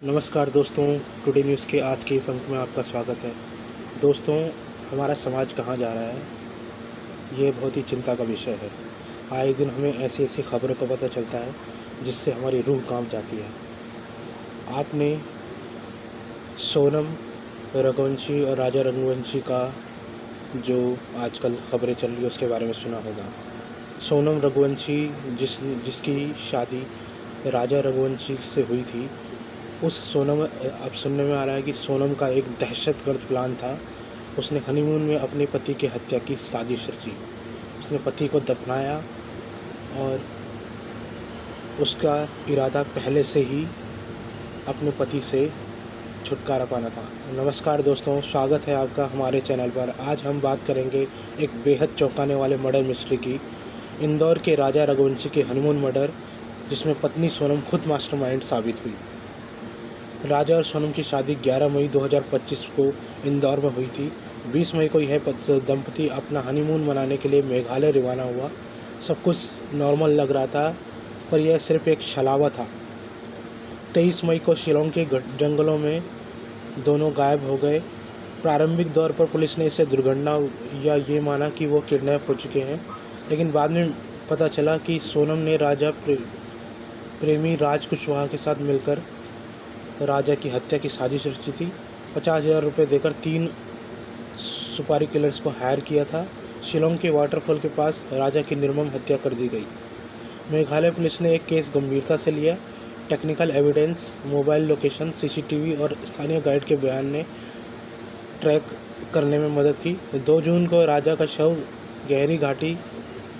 नमस्कार दोस्तों, today news के आज के इस अंक में आपका स्वागत है। दोस्तों, हमारा समाज कहाँ जा रहा है, ये बहुत ही चिंता का विषय है। आए दिन हमें ऐसी ऐसी खबरों का पता चलता है जिससे हमारी रूह कांप जाती है। आपने सोनम रघुवंशी और राजा रघुवंशी का जो आजकल खबरें चल रही है उसके बारे में सुना होगा। सोनम रघुवंशी जिसकी शादी राजा रघुवंशी से हुई थी, उस सोनम अब सुनने में आ रहा है कि सोनम का एक दहशतगर्द प्लान था। उसने हनीमून में अपने पति की हत्या की साजिश रची। उसने पति को दफनाया और उसका इरादा पहले से ही अपने पति से छुटकारा पाना था। नमस्कार दोस्तों, स्वागत है आपका हमारे चैनल पर। आज हम बात करेंगे एक बेहद चौंकाने वाले मर्डर मिस्ट्री की। इंदौर के राजा रघुवंशी के हनीमून मर्डर, जिसमें पत्नी सोनम खुद मास्टरमाइंड साबित हुई। राजा और सोनम की शादी 11 मई 2025 को इंदौर में हुई थी। 20 मई को यह दंपति अपना हनीमून मनाने के लिए मेघालय रवाना हुआ। सब कुछ नॉर्मल लग रहा था, पर यह सिर्फ एक छलावा था। 23 मई को शिलोंग के जंगलों में दोनों गायब हो गए। प्रारंभिक दौर पर पुलिस ने इसे दुर्घटना या ये माना कि वो किडनैप हो चुके हैं, लेकिन बाद में पता चला कि सोनम ने राजा प्रेमी राज कुशवाहा के साथ मिलकर राजा की हत्या की साजिश रची थी। 50,000 रुपये देकर 3 सुपारी किलर्स को हायर किया था। शिलोंग के वाटरफॉल के पास राजा की निर्मम हत्या कर दी गई। मेघालय पुलिस ने एक केस गंभीरता से लिया। Technical evidence, mobile location, CCTV और स्थानीय गाइड के बयान ने ट्रैक करने में मदद की। 2 जून को राजा का शव गहरी घाटी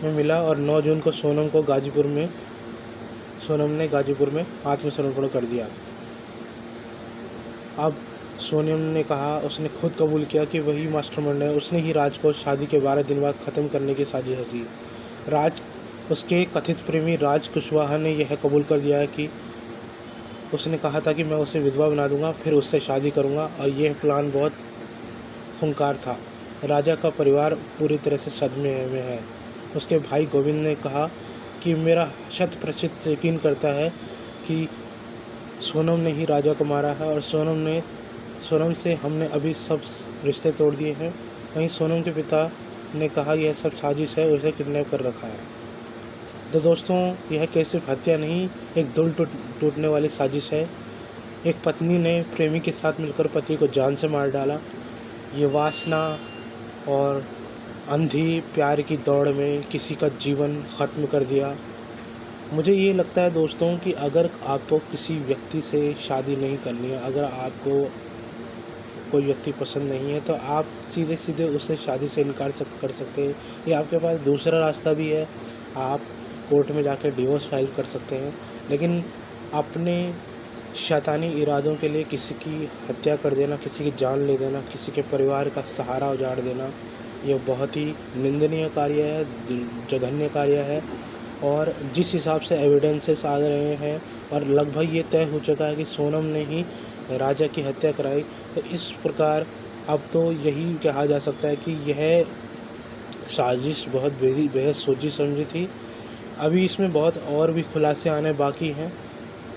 में मिला और 9 जून को सोनम ने गाजीपुर में आत्मसमर्पण कर दिया। अब सोनम ने कहा, उसने खुद कबूल किया कि वही मास्टरमाइंड है। उसने ही राज को शादी के 12 दिन बाद ख़त्म करने की साजिश रची। उसके कथित प्रेमी राज कुशवाहा ने यह कबूल कर दिया है कि उसने कहा था कि मैं उसे विधवा बना दूंगा, फिर उससे शादी करूंगा, और यह प्लान बहुत खूंखार था। राजा का परिवार पूरी तरह से सदमे में है। उसके भाई गोविंद ने कहा कि मेरा 100% यकीन करता है कि सोनम ने ही राजा को मारा है और सोनम से हमने अभी सब रिश्ते तोड़ दिए हैं। वहीं सोनम के पिता ने कहा यह सब साजिश है, उसे किडनैप कर रखा है। तो दोस्तों, यह केस सिर्फ हत्या नहीं, एक दिल टूटने वाली साजिश है। एक पत्नी ने प्रेमी के साथ मिलकर पति को जान से मार डाला। ये वासना और अंधी प्यार की दौड़ में किसी का जीवन ख़त्म कर दिया। मुझे ये लगता है दोस्तों कि अगर आपको किसी व्यक्ति से शादी नहीं करनी है, अगर आपको कोई व्यक्ति पसंद नहीं है, तो आप सीधे सीधे उससे शादी से इनकार कर सकते हैं। या आपके पास दूसरा रास्ता भी है, आप कोर्ट में जाकर डिवोर्स फाइल कर सकते हैं। लेकिन अपने शैतानी इरादों के लिए किसी की हत्या कर देना, किसी की जान ले देना, किसी के परिवार का सहारा उजाड़ देना, यह बहुत ही निंदनीय कार्य है, जघन्य कार्य है। और जिस हिसाब से एविडेंसेस आ रहे हैं और लगभग ये तय हो चुका है कि सोनम ने ही राजा की हत्या कराई, तो इस प्रकार अब तो यही कहा जा सकता है कि यह साजिश बहुत बेहद सोची समझी थी। अभी इसमें बहुत और भी खुलासे आने बाकी हैं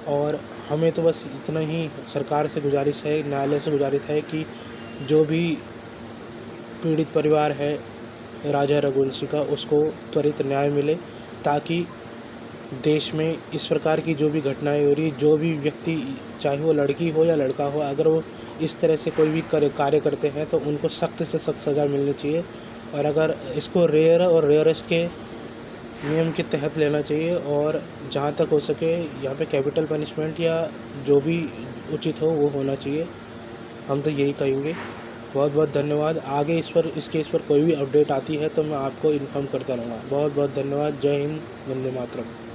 और हमें तो बस इतना ही सरकार से गुजारिश है, न्यायालय से गुजारिश है कि जो भी पीड़ित परिवार है राजा रघुवंशी का, उसको त्वरित न्याय मिले, ताकि देश में इस प्रकार की जो भी घटनाएं हो रही, जो भी व्यक्ति, चाहे वो लड़की हो या लड़का हो, अगर वो इस तरह से कोई भी कार्य करते हैं तो उनको सख्त से सख्त सज़ा मिलनी चाहिए। और अगर इसको रेयर और रेयरेस्ट के नियम के तहत लेना चाहिए और जहाँ तक हो सके यहाँ पे कैपिटल पनिशमेंट या जो भी उचित हो वो होना चाहिए। हम तो यही कहेंगे। बहुत बहुत धन्यवाद। आगे इस केस पर कोई भी अपडेट आती है तो मैं आपको इन्फॉर्म करता रहूँगा। बहुत बहुत धन्यवाद। जय हिंद, वंदे मातरम।